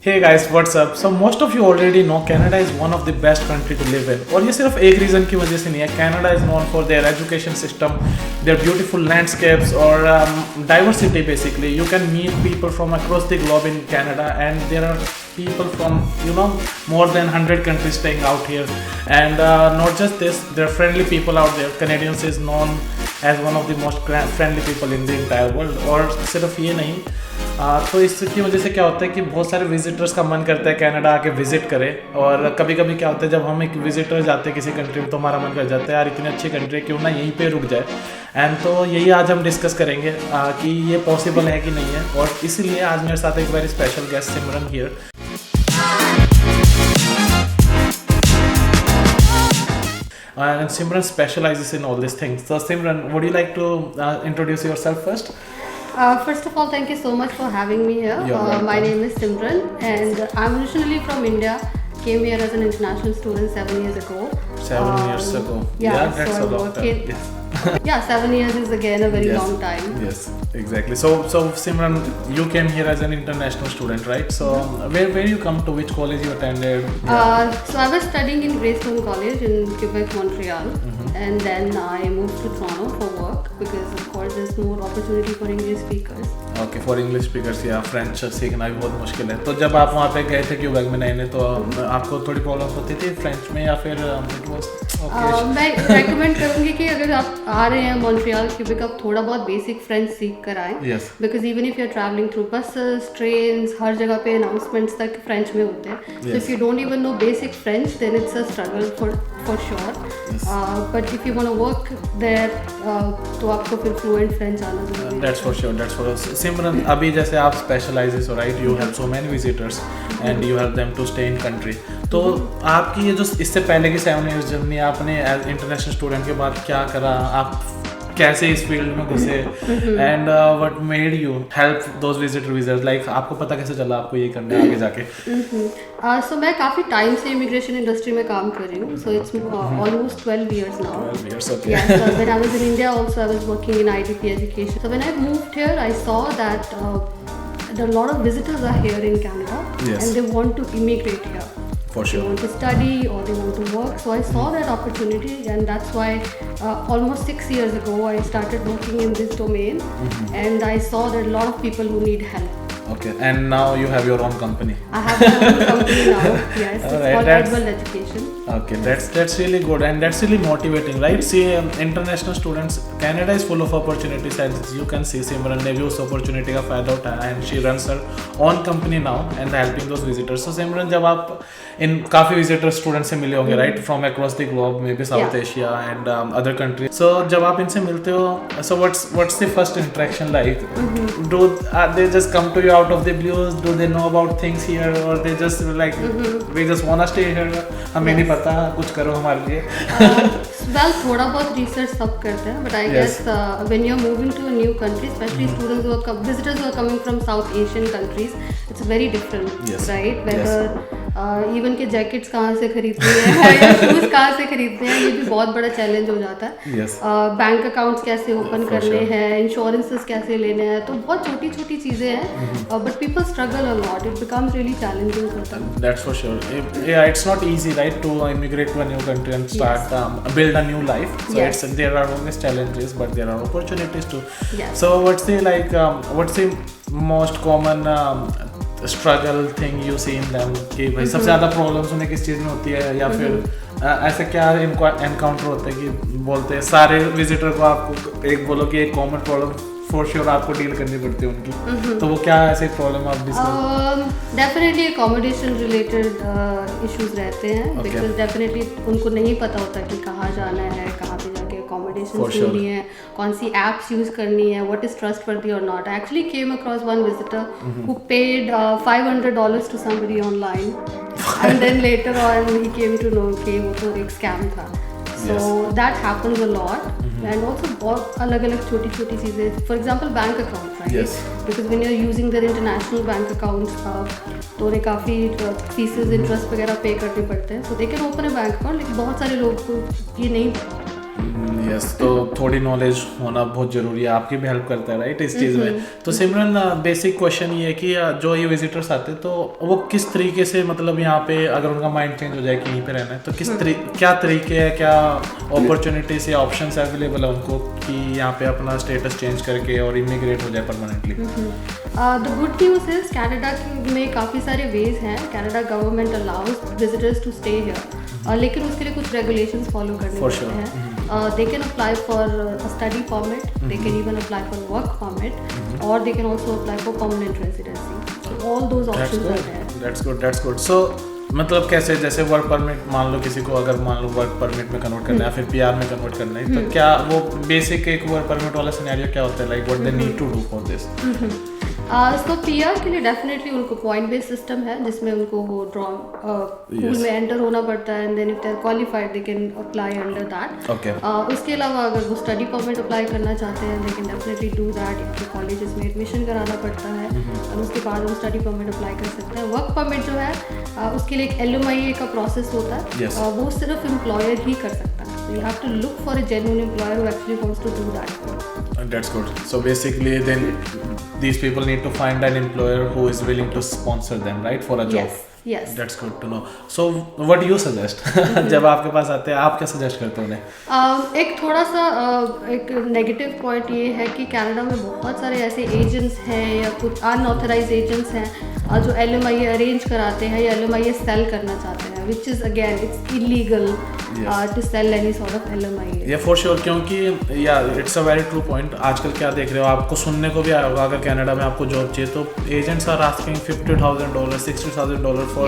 Hey guys, what's up? So most of you already know Canada is one of the best country to live in. और ये सिर्फ एक reason की वजह से नहीं है. Canada is known for their education system, their beautiful landscapes और diversity basically. You can meet people from across the globe in Canada and there are people from more than 100 countries staying out here. And not just this, there are friendly people out there. Canadians is known as one of the most friendly people in the entire world. और सिर्फ ये नहीं, तो इसकी वजह से क्या होता है कि बहुत सारे विजिटर्स का मन करता है कनाडा आके विजिट करें. और कभी कभी क्या होता है जब हम एक विजिटर जाते हैं किसी कंट्री में तो हमारा मन कर जाता है यार इतनी अच्छी कंट्री है क्यों ना यहीं पे रुक जाए. एंड तो यही आज हम डिस्कस करेंगे कि ये पॉसिबल है कि नहीं है. और इसीलिए आज मेरे साथ एक very special guest Simran here. And Simran specializes in all these things. So Simran, would you like to introduce yourself first? First of all, thank you so much for having me here. My name is Simran and I'm originally from India. Came here as an international student 7 years ago. 7 years ago. Yeah, that's so a long time. Yes. Yeah, 7 years is again a very long time. Yes, exactly. So Simran, you came here as an international student, right? So where you come to? Which college you attended? So I was studying in Greystone College in Quebec, Montreal, and then I moved to Toronto for work because of course there's more opportunity for English speakers. Okay, for English speakers, yeah, French सीखना भी बहुत मुश्किल है. तो जब आप वहाँ पे गए थे क्यूबेक में नए तो आपको थोड़ी प्रॉब्लम होती थी फ्रेंच में या फिर it was okay? मैं रेकमेंड करूँगी कि अगर आप आ रहे हैं मॉन्ट्रियल क्यूबेक आप थोड़ा बहुत बेसिक फ्रेंच सीख कर आएँ. Because even if you are travelling through buses trains हर जगह पे अनाउंसमेंट्स तक फ्रेंच में होते हैं. So if you don't even know basic French then it's a struggle for sure. But if you want to work there तो आपको फिर फ्लुएंट फ्रेंच आना जरूरी है. That's for sure. सिमरन, अभी जैसे आप स्पेशलाइजेस हो right, you have so many visitors and you help them to stay in country. तो आपकी ये जो इससे पहले की 7 years जर्नी आपने एज इंटरनेशनल स्टूडेंट के बाद क्या करा, आप कैसे इस फील्ड में घुसे and what made you help those visitors like आपको पता कैसे चला आपको ये करना है आगे जाके? सो मैं काफ़ी टाइम से इमिग्रेशन इंडस्ट्री में काम कर रही हूँ. So it's almost 12 years now. 12 years, okay. Yes, so when I was in India also I was working in IDP education. So when I moved here I saw that a lot of visitors are here in Canada and they want to immigrate here. For sure. They want to study or they want to work. So I saw that opportunity and that's why almost 6 years ago I started working in this domain and I saw that a lot of people who need help. Okay, and now you have your own company. I have my own company now. Yes, it's called Adwell Education. Okay, that's really good and that's really motivating, right? See, international students, Canada is full of opportunities as you can see. Simran ने भी उस opportunity का फायदा उठाया and she runs her own company now and helping those visitors. So Simran, जब आप इन काफ़ी visitor student से मिले होंगे right from across the globe maybe South Asia and other countries. So जब आप इनसे मिलते हो so what's the first interaction like? Do they just come to you out of the blues? Do they know about things here और they just like we just want to stay here, हमें नहीं पता कुछ करो हमारे लिए? Well थोड़ा बहुत रिसर्च सब करते हैं but I guess when you are moving to a new country specially students who are visitors who are coming from South Asian countries it's very different right. Weather even के jackets कहाँ से खरीदते हैं या shoes कहाँ से खरीदते हैं ये भी बहुत बड़ा चैलेंज हो जाता है. बैंक अकाउंट्स कैसे ओपन करने हैं, इंश्योरेंसेस कैसे लेने हैं, तो बहुत छोटी छोटी चीज़ें हैं but people struggle a lot. It becomes really challenging for them. That's for sure. Yeah, it's not easy right to immigrate to a new country and start build a new life. So there are always challenges but there are opportunities too. So what's the most common struggle thing you see in them कि भाई सबसे ज़्यादा problems उन्हें किस चीज़ में होती है या फिर ऐसे क्या एनकाउंटर होता है कि बोलते हैं सारे विजिटर को आपको एक बोलो कि एक कॉमन प्रॉब्लम फॉर श्योर आपको डील करनी पड़ती है उनकी, तो वो क्या ऐसे प्रॉब्लम आप discuss? Definitely accommodation related issues रहते हैं बिकॉज डेफिनेटली उनको नहीं पता होता कि कहाँ जाना है, कहाँ पे जाके अकोमोडेशन लेनी है, कौन सी एप्स यूज़ करनी है, व्हाट इज़ ट्रस्टवर्दी और नॉट. I actually came across one visitor who paid $500 to somebody online and then later on he came to know कि वो तो एक स्कैम था. So that happens a lot and also बहुत अलग अलग छोटी छोटी चीज़ें. For example bank accounts right? Because when you're using their international bank accounts तो उन्हें काफ़ी फीसेस इंटरेस्ट वगैरह पे करने पड़ते हैं. So they can open a bank account लेकिन बहुत सारे लोगों को ये नहीं पता. यस तो थोड़ी नॉलेज होना बहुत ज़रूरी है, आपकी भी हेल्प करता है राइट इस चीज़ में। तो सिमरन बेसिक क्वेश्चन ये है कि जो ये विजिटर्स आते हैं तो वो किस तरीके से मतलब यहाँ पे अगर उनका माइंड चेंज हो जाए कि यहीं पे रहना है तो क्या तरीके है, क्या अपॉर्चुनिटीज या ऑप्शंस अवेलेबल है उनको कि यहाँ पे अपना स्टेटस चेंज करके और इमिग्रेट हो जाए permanently? The good news is Canada में काफ़ी सारे वेज हैं। Canada government allows visitors to stay here, लेकिन उसके लिए कुछ रेगुलेशंस फॉलो करने पड़ते हैं। They can apply for study permit, they can even apply for work permit, और they can also apply for permanent residency. So all those options are there. That's good. So मतलब कैसे, जैसे work permit मान लो किसी को अगर मान लो work permit में कन्वर्ट करना है फिर पीआर में कन्वर्ट करना है तो क्या वो बेसिक एक वर्क परमिट वाला सिनेरियो क्या होता है, like what they need to do for this? तो पीआर के लिए डेफिनेटली उनको पॉइंट बेस्ड सिस्टम है जिसमें उनको वो पूल में एंटर होना पड़ता है, and then if they are qualified they can apply under that. उसके अलावा अगर वो स्टडी परमिट अप्लाई करना चाहते हैं they can definitely do that. इनके कॉलेजेस में एडमिशन कराना पड़ता है और उसके बाद वो स्टडी परमिट अप्लाई कर सकते हैं। वर्क परमिट जो है उसके लिए एक LMIA का प्रोसेस होता है, वो सिर्फ एम्प्लॉयर ही कर सकता है। So you have to look for a genuine employer who actually wants to do that. That's good. So basically then these people need to find an employer who is willing to sponsor them, right, for a job. Yes. That's good to know. So what do you suggest? जब आपके पास आते हैं आप क्या suggest करते हो उन्हें? एक थोड़ा सा एक नेगेटिव पॉइंट ये है कि कनाडा में बहुत सारे ऐसे एजेंट्स हैं या कुछ अनऑथराइज एजेंट्स हैं जो LMIA अरेंज कराते हैं या LMIA सेल करना चाहते हैं, which is again it's illegal to sell any sort of LMIA। ये फॉर श्योर, क्योंकि या it's a very true point. आजकल क्या देख रहे हो, आपको सुनने को भी आया होगा अगर कनाडा में आपको जॉब चाहिए तो agents are asking $50,000 $60,000 for,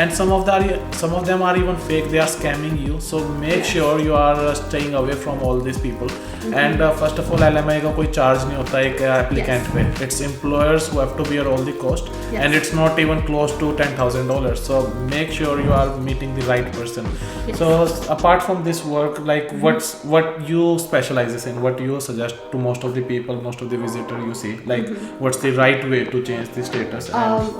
and some of them are even fake, they are scamming you. So make sure you are staying away from all these people. And first of all LMI का कोई charge नहीं होता एक applicant पे, it's employers who have to bear all the cost, and it's not even close to $10,000. So make sure you are meeting the right person. So apart from this work, like what you specializes in, what you suggest to most of the people, most of the visitor you see, like what's the right way to change the status?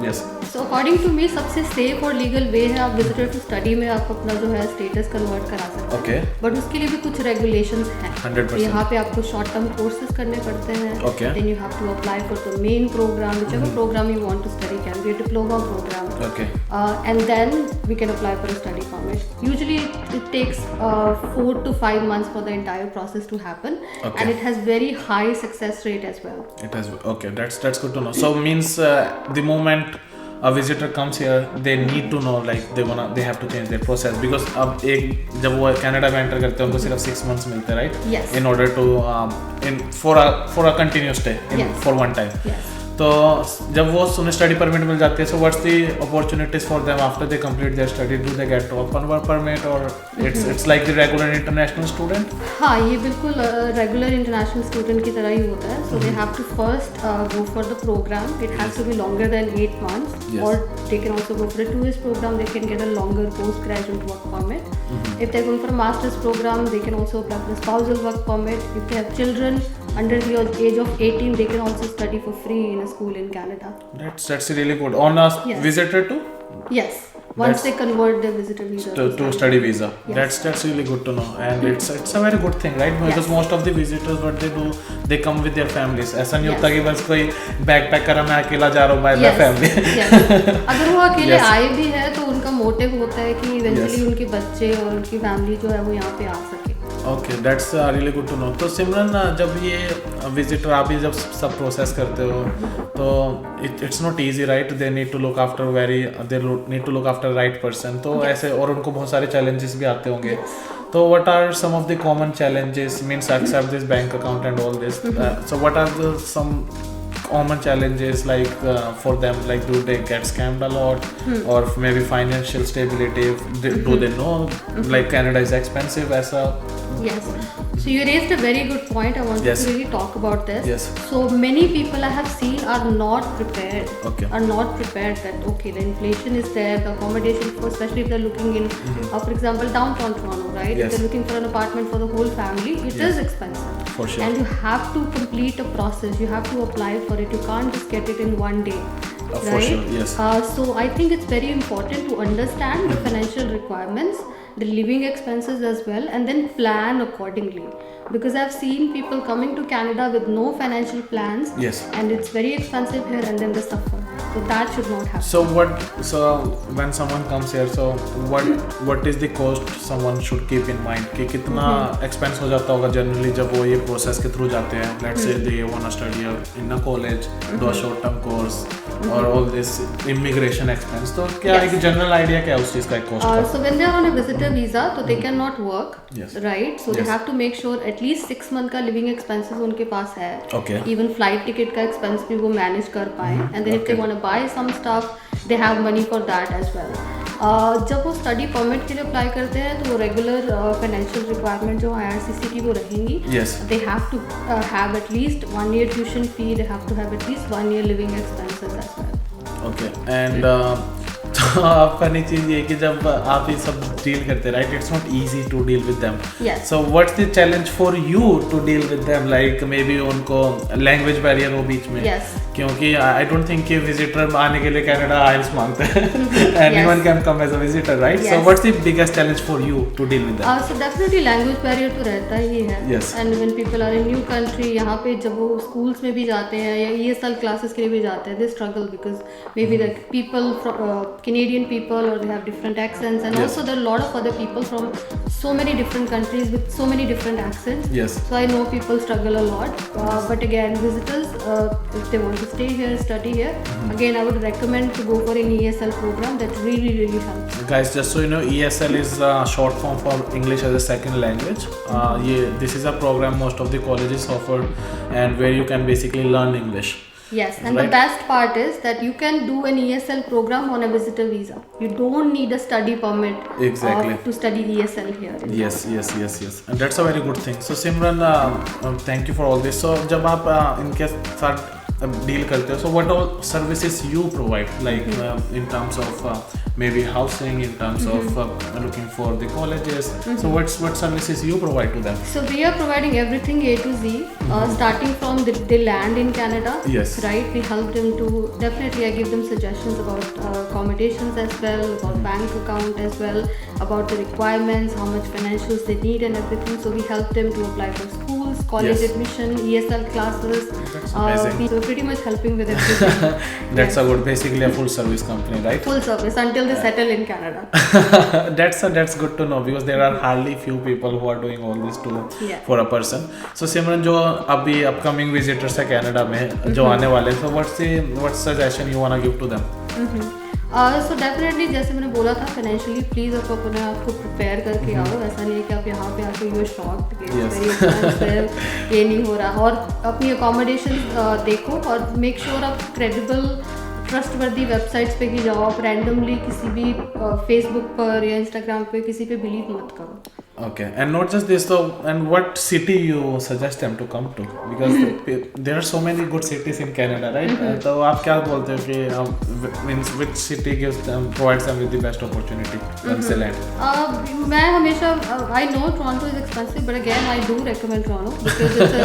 Yes. So according to me सबसे safe और legal way है आप visitor to study में आप अपना जो है status convert करा सकते हैं। Okay. बट उसके लिए भी कुछ रेगुलेशंस हैं। 100%. यहाँ पे आपको शॉर्ट टर्म कोर्सेज करने पड़ते हैं। Okay. Then you have to apply for the main program, whichever program you want to study, can be a diploma program. Okay. And then we can apply for a study permit. Usually it takes 4 to 5 months for the entire process to happen. Okay. And it has very high success rate as well. It has, okay, that's good to know. So means the moment a visitor comes here they need to know like they have to change their process, because अब एक जब वो Canada में enter करते हैं उनको सिर्फ 6 months मिलते हैं, right? Yes. In order to for a continuous stay for one time. Yes. तो जब वो उन्हें स्टडी परमिट मिल जाती है, so what's the opportunities for them after they complete their study? Do they get open work permit or it's like the regular international student? हाँ, ये बिल्कुल regular international student की तरह ही होता है। So they have to first go for the programme, it has to be longer than 8 months, और they can also go for a 2 years program, they can get a longer post graduate work permit. If they're going for a master's program, they can also apply for a spousal work permit. If they have children under the age of 18, they can also study for free in a school in Canada. That's really good. On a visitor too? Yes. Once they convert their visitor visa to study visa. Yes. That's really good to know, and it's a very good thing, right? Because most of the visitors what they do, they come with their families. ऐसा नहीं होता कि बस कोई backpack करा मैं अकेला जा रहा हूँ by my family. अगर वो अकेले आए भी हैं तो उनका मोटिव होता है कि इवेंचुअली उनके बच्चे और उनकी फैमिली जो है वो यहाँ पे आ सके। Okay, that's really good to know. तो सिमरन जब ये विजिटर आप ये जब सब प्रोसेस करते हो तो it's not easy, right? They need to look after they need to look after right person, तो ऐसे और उनको बहुत सारे चैलेंजेस भी आते होंगे। तो what are some of the common challenges, means except this bank account and all this, so what are the some common challenges like for them, like do they get scammed a lot or maybe financial stability, do they know like Canada is expensive as a Yes. So you raised a very good point. I want to really talk about this. Yes. So many people I have seen are not prepared. Okay. Are not prepared that okay, the inflation is there, the accommodation, especially if they're looking in, for example, downtown Toronto, right? Yes. If they're looking for an apartment for the whole family, it is expensive. For sure. And you have to complete a process. You have to apply for it. You can't just get it in one day. Right? For sure, yes. So I think it's very important to understand the financial requirements the living expenses as well, and then plan accordingly. Because I've seen people coming to Canada with no financial plans, Yes. and it's very expensive here, and then they suffer. So that should not happen. So when someone comes here, so what is the cost someone should keep in mind कि कितना expense हो जाता होगा generally जब वो ये process के through जाते हैं. Let's say they wanna study in a college, do a short term course, or all this immigration expense. तो क्या एक general idea क्या है उस चीज़ का cost का? So when they are on a visitor visa, so they cannot work, Yes. right? So they Yes. have to make sure at least 6 month का living expenses उनके पास है. Okay. Even flight ticket का expense भी वो manage कर पाए. And then if they Okay. want to buy some stuff, they have money for that as well. जब वो स्टडी परमिट के लिए अप्लाई करते हैं तो वो रेगुलर फाइनेंशियल रिक्वायरमेंट जो IRCC की वो रहेंगी. Yes. They have to have at least 1 year tuition fee. They have to have at least 1 year living expenses as well. Okay. And तो आप फनी चीज़ ये कि जब आप ये सब डील करते हैं, right, it's not easy to deal with them. Yes. So what's the challenge for you to deal with them, like maybe उनको लैंग्वेज बैरियर हो बीच में. Yes. क्योंकि आई डोंट थिंक कि विजिटर आने के लिए कनाडा आइल्स मांगते हैं. Anyone can come as a visitor, right? So what's the biggest challenge for you to deal with them? So definitely language barrier तो रहता ही है. Yes. And when people are in new country, यहाँ पे जब वो schools में भी जाते हैं या ESL classes के लिए भी जाते हैं, they struggle because maybe the people from Canadian people, or they have different accents, and Yes. also there are a lot of other people from so many different countries with so many different accents. Yes. So I know people struggle a lot. But again, visitors, if they want to stay here, study here, again I would recommend to go for an ESL program. That really helps. Guys, just so you know, ESL is a short form for English as a second language. This is a program most of the colleges offer, and where you can basically learn English. Yes, and Right. the best part is that you can do an ESL program on a visitor visa. You don't need a study permit Exactly. to study ESL here. Yes. And that's a very good thing. So Simran, thank you for all this. So जब आप इनके साथ deal करते हो, so what all services you provide, like in terms of maybe housing, in terms of looking for the colleges. So what services you provide to them? So we are providing everything A to Z, starting from the land in Canada. Yes. Right. We help them to definitely. I give them suggestions about accommodations as well, about bank account as well, about the requirements, how much financials they need, and everything. So we help them to apply for schools, college Yes. admission, ESL classes. That's amazing. So pretty much helping with everything. That's a good, basically a full service company, right? Full service until they settle in Canada. That's good to know, because there are hardly few people who are doing all this Yeah. for a person. So Simran, जो अभी upcoming visitors है Canada में जो आने वाले, so what's suggestion you wanna give to them? So definitely, जैसे मैंने बोला था, financially please आप अपने आप को prepare करके आओ. ऐसा नहीं है कि आप यहाँ पे आके you are shocked कि Yes. very expensive, ये नहीं हो रहा. और अपनी accommodation देखो, और make sure आप credible ट्रस्टवर्दी वेबसाइट्स पे की जाओ. आप रैंडमली किसी भी फेसबुक पर या इंस्टाग्राम पे किसी पे बिलीव मत करो. Okay, and not just this though, and what city you suggest them to come to, because there are so many good cities in Canada, right? तो आप क्या बोलते हो कि means which city provides them with the best opportunity once they land? मैं हमेशा I know Toronto is expensive, but again I do recommend Toronto because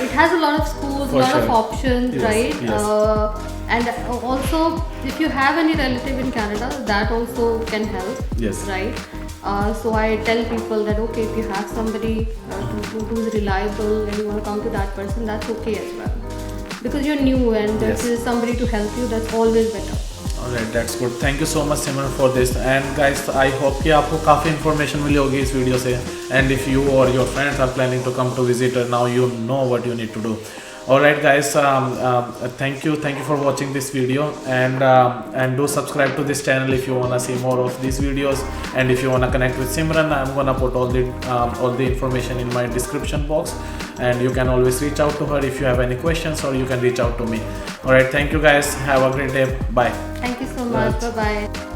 it has a lot of schools, For lot of sure. options, Yes, right? yes. And also if you have any relative in Canada, that also can help. Yes. Right. So I tell people that okay, if you have somebody who's reliable and you want to come to that person, that's okay as well, because you're new and Yes. there is somebody to help you. That's always better. Alright, that's good. Thank you so much Simran for this. And guys, I hope कि आपको काफ़ी information मिली होगी इस video से. And if you or your friends are planning to come to visit, now you know what you need to do. Alright guys, thank you for watching this video, and do subscribe to this channel if you wanna see more of these videos, and if you wanna connect with Simran, I'm gonna put all the information in my description box, and you can always reach out to her if you have any questions, or you can reach out to me. Alright, thank you guys, have a great day, bye. Thank you so much. Bye bye.